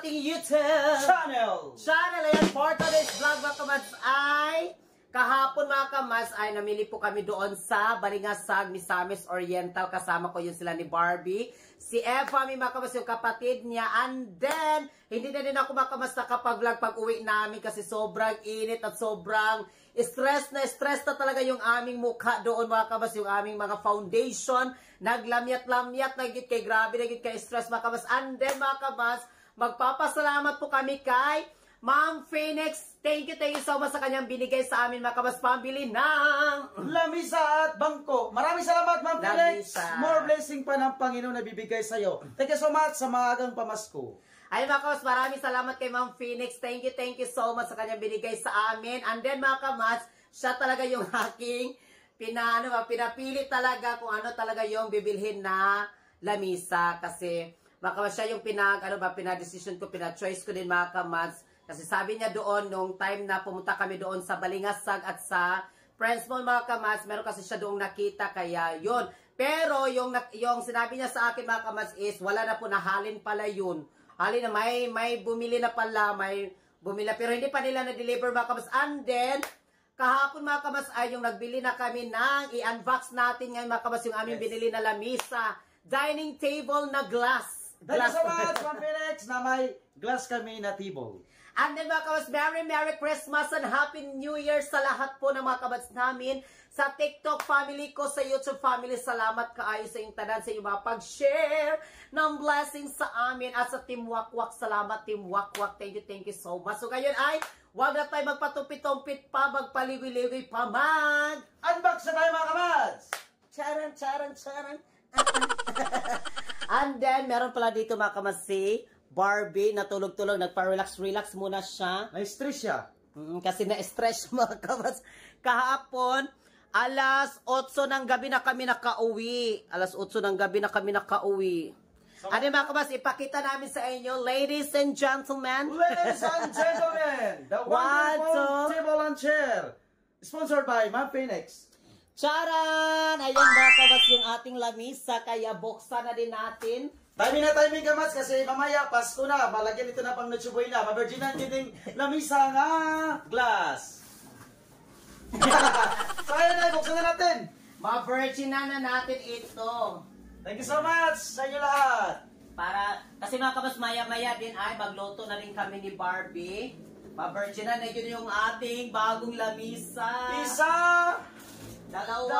ating YouTube channel. Ayan, for today's vlog mga kamads ay kahapon mga kamads ay namili po kami doon sa Balingasag, Misamis Oriental. Kasama ko yun sila ni Barbie. Si Eva, may mga kamads yung kapatid niya. And then, hindi na din ako mga kamads nakapag-vlog pag uwi namin kasi sobrang init at sobrang stress na talaga yung aming mukha doon mga kamads. Yung aming mga foundation, naglamyat-lamyat na git kay grabe na git kay stress mga kamads. And then mga kamads, magpapasalamat po kami kay Ma'am Phoenix. Thank you so much sa kanyang binigay sa amin mga kabas pambili ng lamisa at bangko. Maraming salamat Ma'am Phoenix. More blessing pa ng Panginoon na bibigay sa iyo. Thank you so much sa maagang pamasko. Ay mga kabas, maraming salamat kay Ma'am Phoenix. Thank you so much sa kanyang binigay sa amin. And then mga kabas, siya talaga yung aking pinapili talaga kung ano talaga yung bibilhin na lamisa. Kasi mga kabas, siya yung pinadesisyon ko, pina-choice ko din mga kabas. Kasi sabi niya doon, nung time na pumunta kami doon sa Balingasag at sa Friends Mall mga kamads, meron kasi siya doong nakita, kaya yun. Pero yung sinabi niya sa akin mga kamads is, wala na po, nahalin pala yun. Halin na, may bumili na pala, may bumili na, pero hindi pa nila na-deliver mga kamads. And then, kahapon mga kamads ay yung nagbili na kami ng, i-unbox natin ngayon mga kamads, yung aming binili na lamisa, dining table na glass. Thank you so much, Ma'am Phoenix, na may glass kami na table. And then mga kabads, Merry Christmas and Happy New Year sa lahat po ng mga kabads namin. Sa TikTok family ko, sa YouTube family, salamat kaayo sa inyong tanan, sa inyong mga pag-share ng blessings sa amin. At sa Team Wakwak, salamat Team Wakwak. Thank you so much. So ngayon ay, huwag na tayo magpatumpit-tumpit pa, magpaliwi-liwi pa, unbox na tayo mga kabads! Charan. And then, meron pala dito mga kabads si Barbie, natulog-tulog, nagpa-relax muna siya. Na-stress siya. Kasi na-stress mga kabas. Kahapon, alas 8 ng gabi na kami nakauwi. So, ano mga kabas, ipakita namin sa inyo, ladies and gentlemen. The wonderful table and chair. Sponsored by Ma'am Phoenix. Charan! Ayan mga kabas yung ating lamisa, kaya buksan na din natin. Timing kamas kasi mamaya Pasko na, malagyan ito na pang natsuboy na, mavirginan din lamisa nga glass. So ayun na, buksan na natin. Ma-virginan na natin ito. Thank you so much sa inyo lahat. Kasi mga kabas, maya-maya din ay magluto na rin kami ni Barbie. Ma-virginan na yun yung ating bagong lamisa. Isa! Dalawa!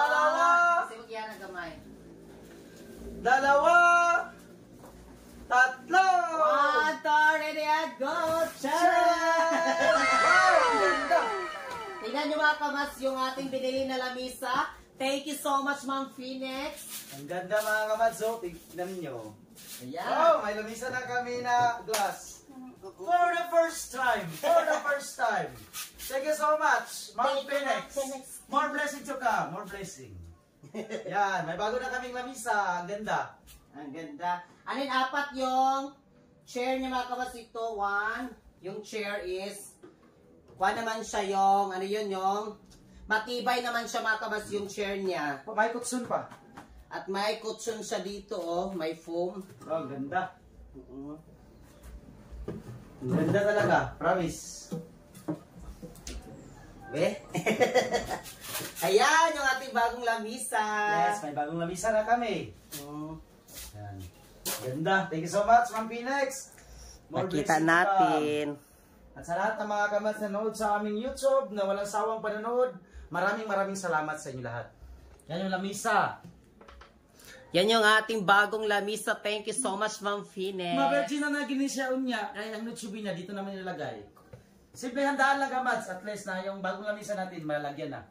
Kasi magyan na gamay. Dalawa! Tatlo! 1, 2, ready and go! Charan! Wow! Ganda! Tingnan nyo mga kamas yung ating binili na lamisa. Thank you so much, Ma'am Phoenix. Ang ganda mga kamatso. Tignan nyo. Ayan. Wow! May lamisa na kami na glass. For the first time! Thank you so much, Ma'am Phoenix. More blessing to come. More blessing. Yan. May bago na kaming lamisa. Ang ganda. Ang ganda. Anin, apat yung chair niya mga kabas ito. 1. Yung chair is, naman siya yung, yung matibay naman siya mga kabas yung chair niya. May kutsun pa. At may cushion siya dito, may foam. Oh, ganda. Ganda talaga, promise. Ayan, yung ating bagong lamisa. Yes, may bagong lamisa na kami. Yan. Ganda. Thank you so much, Ma'am Phoenix. Makita natin. At sa lahat ng mga kamas na nanood sa aming YouTube na walang sawang panonood, maraming salamat sa inyo lahat. Yan yung lamisa. Yan yung ating bagong lamisa. Thank you so much, Ma'am Phoenix. Mabergin na ginisya unya, kaya ang nutsubi niya, dito naman nilagay. Simple handaan lang kamas, at least na yung bagong lamisa natin, malalagyan na.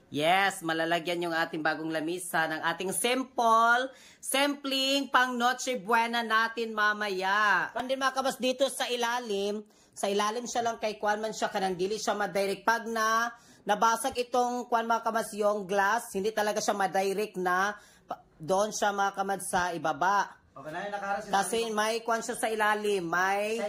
Yes, malalagyan yung ating bagong lamisa ng ating sampling pang Noche Buena natin mamaya. Kandi mga kabas dito sa ilalim siya lang kay kuan man siya kanang dili siya madirect. Pag nabasag itong kuan mga kabas yung glass, hindi talaga siya madirect na doon siya mga kabas sa ibaba. Okay na, nakaras kasi may kuan siya sa ilalim, may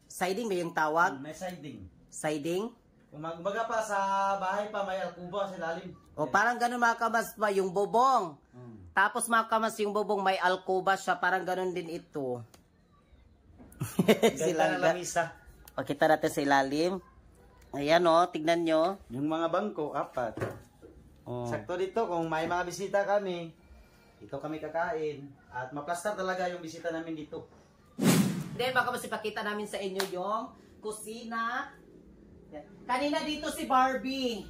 siding ba yung tawag? May siding. Siding? Kung magbaga pa sa bahay pa, may alkuba sa ilalim. O parang ganun mga kamas pa, yung bubong. Tapos mga kamas, yung bubong may alkuba siya, parang ganun din ito. Ganda ng lamisa. Pakita natin sa ilalim. Ayan o, tignan nyo. Yung mga bangko, 4. Oh. Sakto dito, kung may mga bisita kami, dito kami kakain. At maplastar talaga yung bisita namin dito. Then, baka mas ipakita namin sa inyo yung kusina. Yan. Kanina dito si Barbie.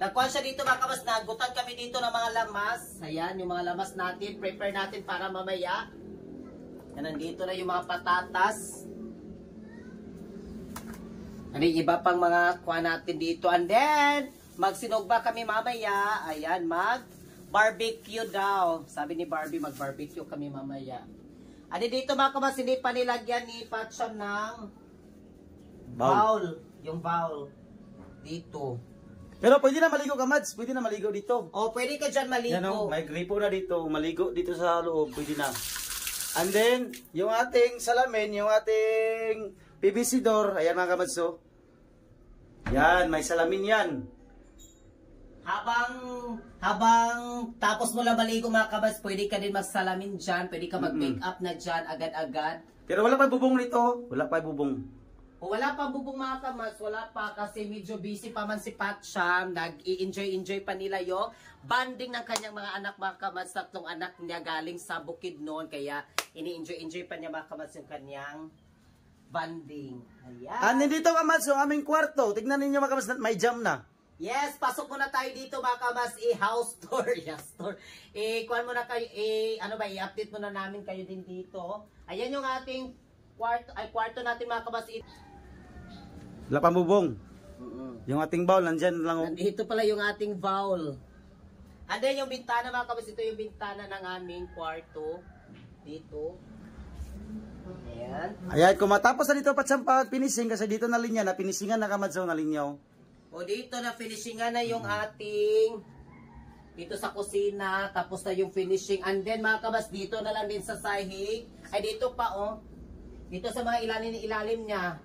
Nagkuhan siya dito, baka mas nagutan kami dito ng mga lamas. Ayan, yung mga lamas natin. Prepare natin para mamaya. Yan, nandito na yung mga patatas. Ano yung iba pang mga kuha natin dito. And then, magsinugba kami mamaya. Ayan, mag-barbecue daw. Sabi ni Barbie, mag-barbecue kami mamaya. Ano dito mga kamas, hindi pa nilagyan ni Patsyam ng bowl. Yung bowl. Dito. Pero pwede na maligo ka, Mads. Pwede na maligo dito. O, pwede ka dyan maligo. Yan o, may gripo na dito. Maligo dito sa loob. Pwede na. And then, yung ating salamin, yung ating PVC door. Ayan mga kamads, oh. Yan, may salamin yan. Habang tapos mo lang maligo mga kabas, pwede ka din magsalamin dyan, pwede ka mag-make up na dyan agad-agad. Pero wala pa bubong nito. Wala pa bubong. O wala pa bubong mga kabas, wala pa kasi medyo busy pa man si Patsyam. Nag-i-enjoy pa nila yung banding ng kanyang mga anak mga kabas. 3 anak niya galing sa Bukidnon, kaya ini-enjoy pa niya mga kabas yung kanyang banding. Ayan. And nandito kamads, yung aming kwarto. Tignan ninyo mga kamads, may jam na. Yes, pasok muna tayo dito mga kamas, house tour. Yes, tour. Kuhan muna kayo, i-update muna namin kayo din dito. Ayan yung ating kwarto natin mga kamas. Wala pa bubong. Yung ating bowl, nandyan lang. Nandito pala yung ating bowl. And then yung bintana mga kamas, ito yung bintana ng aming kwarto. Dito. Ayan. Ayan, kung matapos na dito Patsyam pag-finishing, kasi dito na linya, na finishingan na kamads, na linyaw. O dito na finishingan na yung ating dito sa kusina, tapos na yung finishing. And then mga kabas, dito na lang din sa sahig. Ay dito pa oh. Dito sa mga ilalim niya.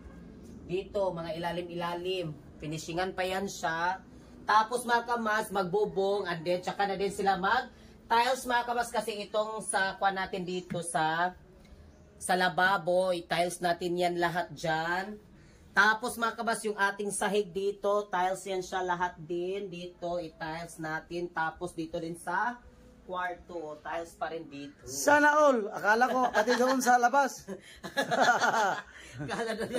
Dito, mga ilalim-ilalim. Finishingan pa yan siya. Tapos mga kabas, magbubong. And then, tsaka na din sila mag-tiles mga kabas. Kasi itong sa kuha natin dito sa lababo, i-tiles natin yan lahat dyan. Tapos mga kabas, yung ating sahig dito, tiles yan siya lahat din. Dito, i-tiles natin. Tapos dito din sa kwarto, tiles pa rin dito. Sana all! Akala ko, pati doon sa labas. Akala doon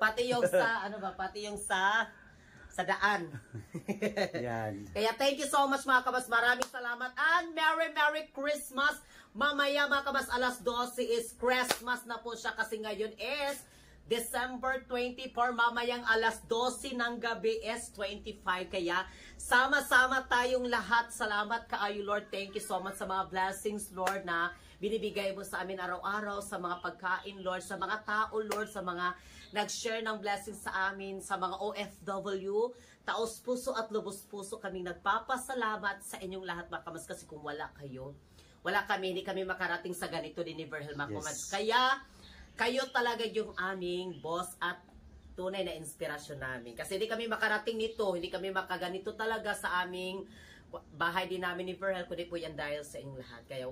pati yung sa, pati yung sa daan. Yan. Kaya thank you so much mga kabas. Maraming salamat. And Merry Christmas. Mamaya mga kabas, alas 12 is Christmas na po siya kasi ngayon is December 24, mamayang alas 12 ng gabi is 25. Kaya sama-sama tayong lahat. Salamat kaayo Lord. Thank you so much sa mga blessings Lord na binibigay mo sa amin araw-araw, sa mga pagkain Lord, sa mga tao Lord, sa mga nag-share ng blessings sa amin, sa mga OFW. Taos puso at lubos puso kaming nagpapasalamat sa inyong lahat mga kamas, kasi kung wala kayo, wala kami, hindi kami makarating sa ganito din ni Virgil Macomads. Yes. Kaya kayo talaga yung aming boss at tunay na inspirasyon namin. Kasi hindi kami makarating nito, hindi kami makaganito talaga sa aming bahay din namin ni Virgil, kundi po yan dahil sa inyong lahat. Kaya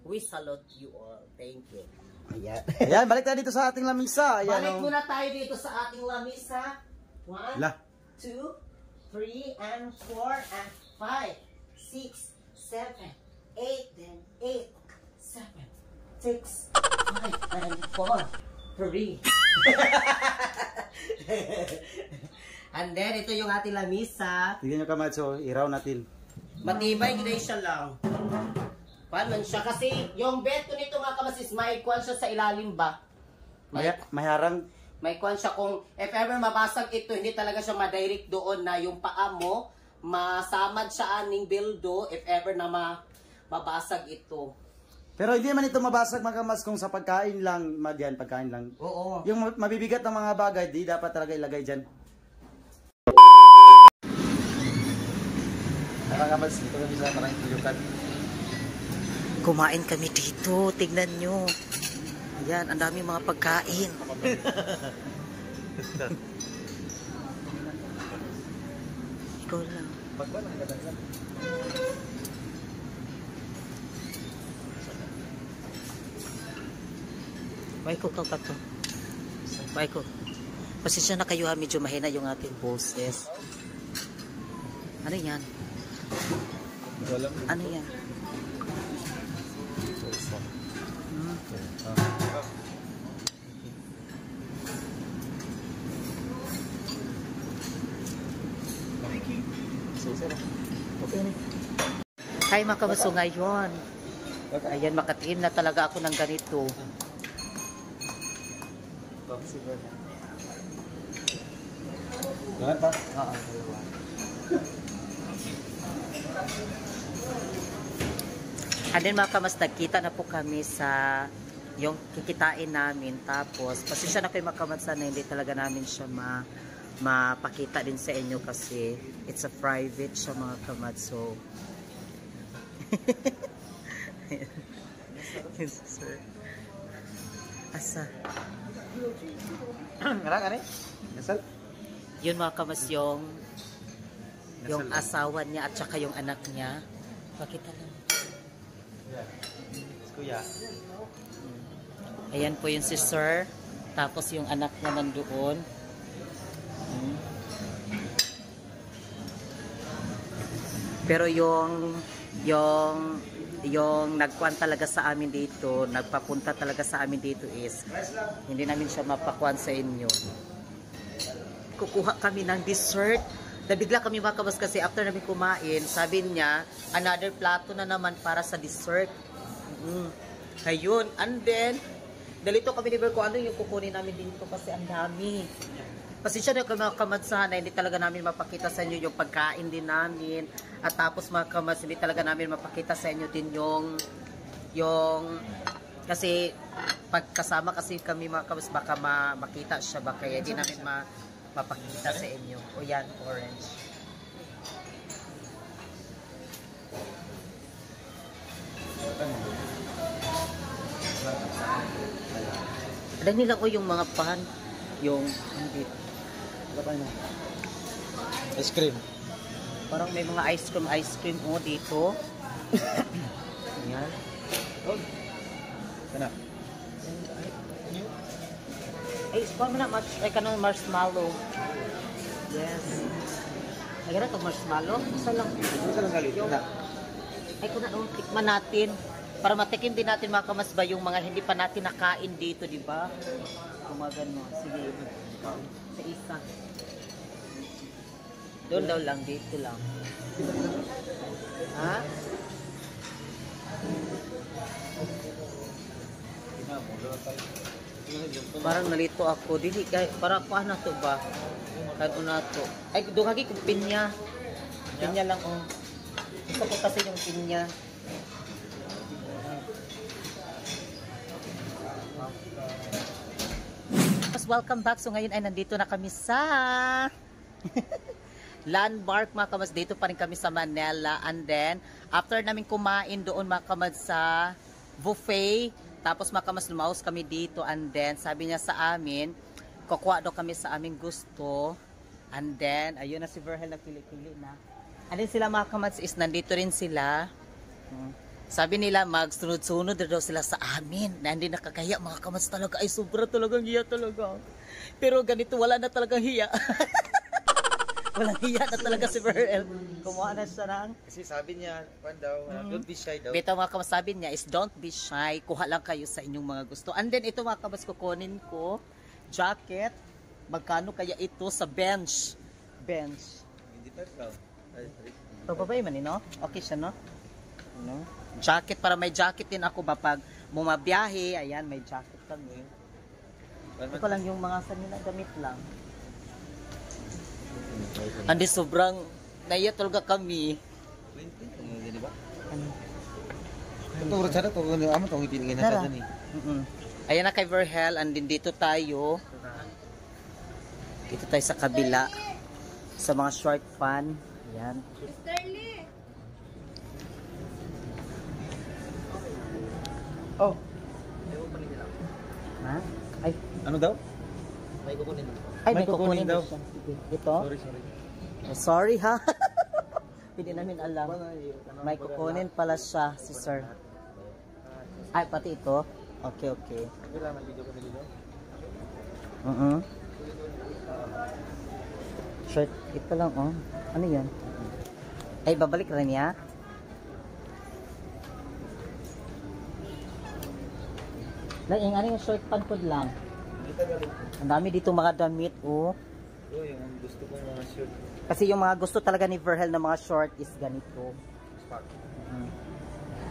we salute you all. Thank you. Ayan. Ayan, balik tayo dito sa ating lamisa. Ayan, balik muna tayo dito sa ating lamisa. 1, La. 2, 3, and 4, and 5, 6, 7, 8, then 8, 7, 6, 5, and 4, 3. And then, ito yung ating lamisa. Tignan nyo kamatso, iraw natin. Matibay, gano'n siya lang. Paano siya? Kasi yung bed ko nito mga kamasis, may kwan siya sa ilalim ba? May harang. May kwan siya kung if ever mabasag ito, hindi talaga siya madirect doon na yung paa mo, masamad siya aning bildo if ever na mabasag ito. Pero hindi man ito mabasag mga kamas kung sa pagkain lang, madyan, pagkain lang. Oo. Yung mabibigat ng mga bagay, di dapat talaga ilagay dyan. Mga kamas, dito kami sa parang tuyukan. Kumain kami dito, tignan nyo. Ayan, ang dami mga pagkain. Ikaw lang. May ko ka to. May ko. Pasensya na kayo ha, medyo mahina yung ating boses. Ano yan? Ano yan? Hi mga kabaso ngayon. Ayan, makatingin na talaga ako ng ganito. Lahat ba? Oo. And then mga kamas, nagkita na po kami sa yung kikitain namin. Tapos, pasensya na kayo mga kamas, sana hindi talaga namin siya mapakita din sa inyo kasi it's a private siya mga kamas. So, asa? Nasal? Yun mga kamas, yung asawa niya at saka yung anak niya. Pakita lang. Kuya. Ayan po yung si Sir. Tapos yung anak niya nandoon. Pero yung nagkuhan talaga sa amin dito, nagpapunta talaga sa amin dito is hindi namin siya mapakuhan sa inyo. Kukuha kami ng dessert. Nabigla kami mga kabas kasi after namin kumain, sabi niya, another plato na naman para sa dessert. Ayun. And then, dalito kami ni Berko, ano yung kukunin namin dito kasi ang dami. Pasensya na mga kamats na hindi talaga namin mapakita sa inyo yung pagkain din namin. At tapos mga kamats, hindi talaga namin mapakita sa inyo din yung kasi pagkasama kasi kami mga kamats, baka makita siya, baka hindi namin mapakita sa inyo. O yan, orange. Alam nila ko yung mga pan, yung Ice cream. parang may mga ice cream dito. Ayan. Kana. Ay, paano na ay kanong marshmallow. Yes. Ay, ganun itong marshmallow. Isa lang. Isa lang galit. Kana. Ay, kung ano, tikman natin. Para matikim din natin mga kamasba yung mga hindi pa natin nakain dito, di ba? Kung mga gano'n. Sige. Sa isa. Doon daw lang, dito lang. Ha? Parang nalito ako. Dili, para kuha na to ba? Kano na to? Ay, doon hagi kong pinya. Pinya lang, oh. Gusto ko kasi yung pinya. Welcome back. So ngayon ay nandito na kami sa Landmark mga kamas. Dito pa rin kami sa Manila. And then, after namin kumain doon mga kamas sa buffet, tapos mga kamas lumaos kami dito. And then, sabi niya sa amin, kukuha daw kami sa aming gusto. And then, ayun na si Verhel na pili-pili na. And then sila mga kamas is nandito rin sila. Sabi nila magsunod-sunod daw sila sa amin. Na hindi nakakahiya mga kamas talaga. Ay sobra talagang hiya talaga. Pero ganito wala na talagang hiya. Walang hiya na talaga si Verhel. Kumuha na siya ng... Kasi sabi niya, don't be shy daw. Bito mga kamas sabi niya is don't be shy. Kuha lang kayo sa inyong mga gusto. And then ito mga kamas kukunin ko. Jacket. Magkano kaya ito sa bench? Bench. Hindi pa ikaw. Pagbabae man no? Okay siya no? Ano? Jacket, para may jacket din ako pag bumabiyahe. Ayan, may jacket kami. Ito lang yung mga sanila damit lang. Andi sobrang naiya talaga kami. Di ba? Ito urad sana to, amat tong ipinigay na sa ni. Ayan na kay Verhel, andin dito tayo. Dito tayo sa kabila. Sa mga short fan. Ayan. Oh. Ha? Ay, Ano daw? ay May may kukunin kukunin daw. daw. Ito? Sorry. Oh, sorry ha. Hindi namin alam. May kukunin pala siya si sir. Ay, pati ito. Okay, okay. Kailangan video kami dito. Short, ito lang, oh. Ano yan? Ay, babalik rin niya? Lang, ano yung short pant po lang? Ang dami dito mga damit, oh. Oh, yung gusto kong mga shirt. Kasi yung mga gusto talaga ni Verhel na mga short is ganito.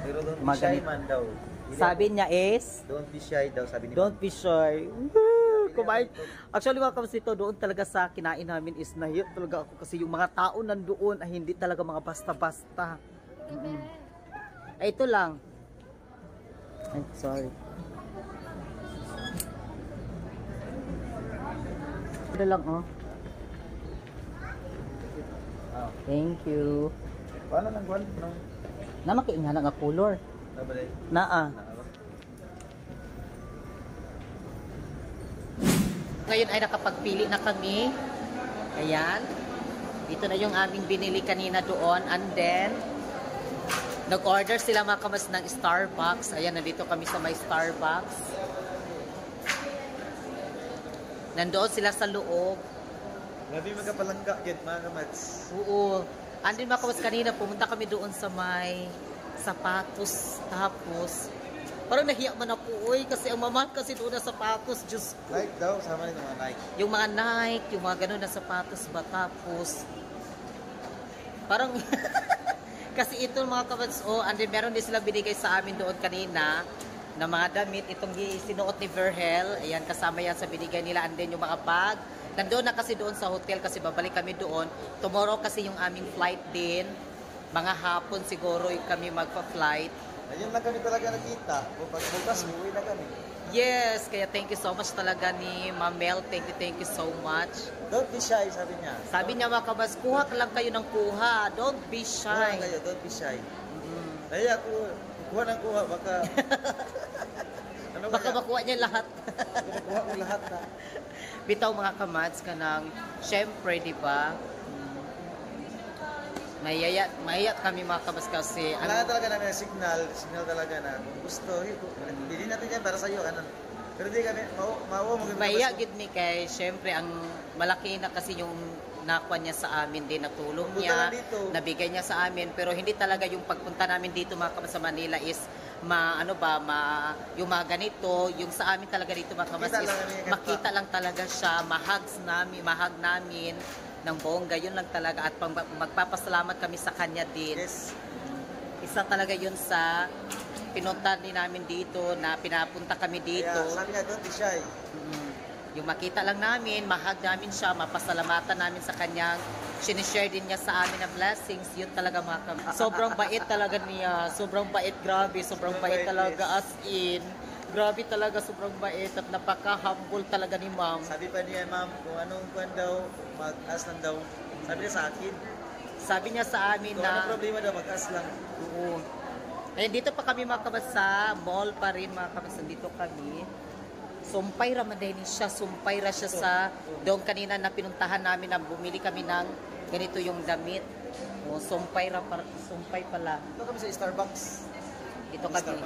Pero don't be Mga shy ganito. man daw. Sabi niya is, Don't be shy daw, sabi ni don't be shy. Kumain. Actually mga kapasito, doon talaga sa kinain namin is nahiyot talaga ako kasi yung mga tao nandoon ay hindi talaga mga basta-basta. Ay, ito lang. Ay, sorry. Ito lang, oh. Thank you. Paano nang guwan? Namakiin nga nga color. Nabalay. Naa. Ngayon ay nakapagpili na kami. Ayan. Ito na yung aming binili kanina doon. And then, nag-order sila mga kamas ng Starbucks. Ayan, nandito kami sa may Starbucks. Nandoon sila sa loob. Grabe magkapalangga yun, mga kamats. Oo. And then mga kamas kanina, pumunta kami doon sa may sapatos. Tapos, parang nahiya man ako, uy, kasi ang mamahal kasi doon na sapatos, Diyos ko. Nike daw, sama rin mga Nike. Yung mga Nike, yung mga ganun na sapatos ba, tapos, parang, kasi ito mga kabats, oh, and then meron din sila binigay sa amin doon kanina, na mga damit, itong sinuot ni Verhel, ayan, kasama yan sa binigay nila, and then yung mga bag, nandoon na kasi doon sa hotel, kasi babalik kami doon, tomorrow kasi yung aming flight din, mga hapon siguro yung kami magpa-flight. Ayun lang kami talaga nakita. O pag bukas, uwi na kami. Yes, kaya thank you so much talaga ni Ma'am Mel, thank you so much. Don't be shy, sabi niya. Sabi niya mga kabas, kuha ka lang kayo ng kuha, don't be Kuha shy. kayo, don't be shy. Kaya ako, kuha ng kuha, baka... ano Baka makuha niya lahat. Kuha mo lahat na. Bitaw mga kamads ka ng, syempre, di ba? Mayayat kami mga kabas kasi Kailangan talaga namin ng signal talaga na kung gusto, hindi natin yan para sa'yo, ano. Pero hindi kami, mauwa mo kami. Maya gid ni kay syempre ang malaki na kasi yung nakuha niya sa amin din, natulong Punta niya, na dito. nabigay niya sa amin, pero hindi talaga yung pagpunta namin dito mga kabas sa Manila is yung mga ganito, yung sa amin talaga dito mga kabas Makita is lang namin, makita lang talaga siya, mahag namin ng bongga, yun lang talaga at magpapasalamat kami sa kanya din. Yes. Isa talaga yun sa pinunta din namin dito, na pinapunta kami dito. Kaya sabi nga, don't be shy. Yung makita lang namin, mahag namin siya, mapasalamatan namin sa kanyang sinishare din niya sa amin na blessings, yun talaga mga sobrang bait talaga niya, sobrang bait, grabe, sobrang bait talaga, as in, grabe talaga, sobrang bait at napaka-humble talaga ni ma'am. Sabi pa niya, ma'am, kung anong kwan daw, mag-as lang daw. Sabi niya sa akin. Sabi niya sa amin Kung na, anong problema daw, mag-as lang. oo. Eh, dito pa kami mga kabas sa mall pa rin mga kabas, dito kami. Sumpay Ramadan siya, sumpay ra siya sa doon kanina na pinuntahan namin na bumili kami ng ganito yung damit. O, sumpay pala. Ito kami sa Starbucks. Ito kami.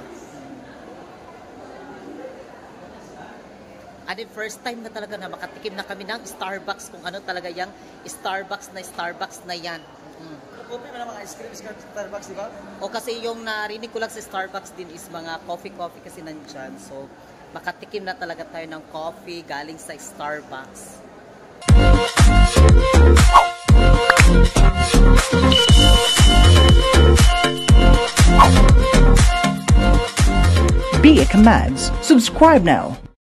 And then first time na talaga na makatikim na kami ng Starbucks, kung ano talaga yung Starbucks na yan. Coffee mo na mga ice cream sa Starbucks, di ba? O kasi yung narinig ko lang sa Starbucks din is mga coffee kasi nandyan. So, makatikim na talaga tayo ng coffee galing sa Starbucks. Be a Commands. Subscribe now.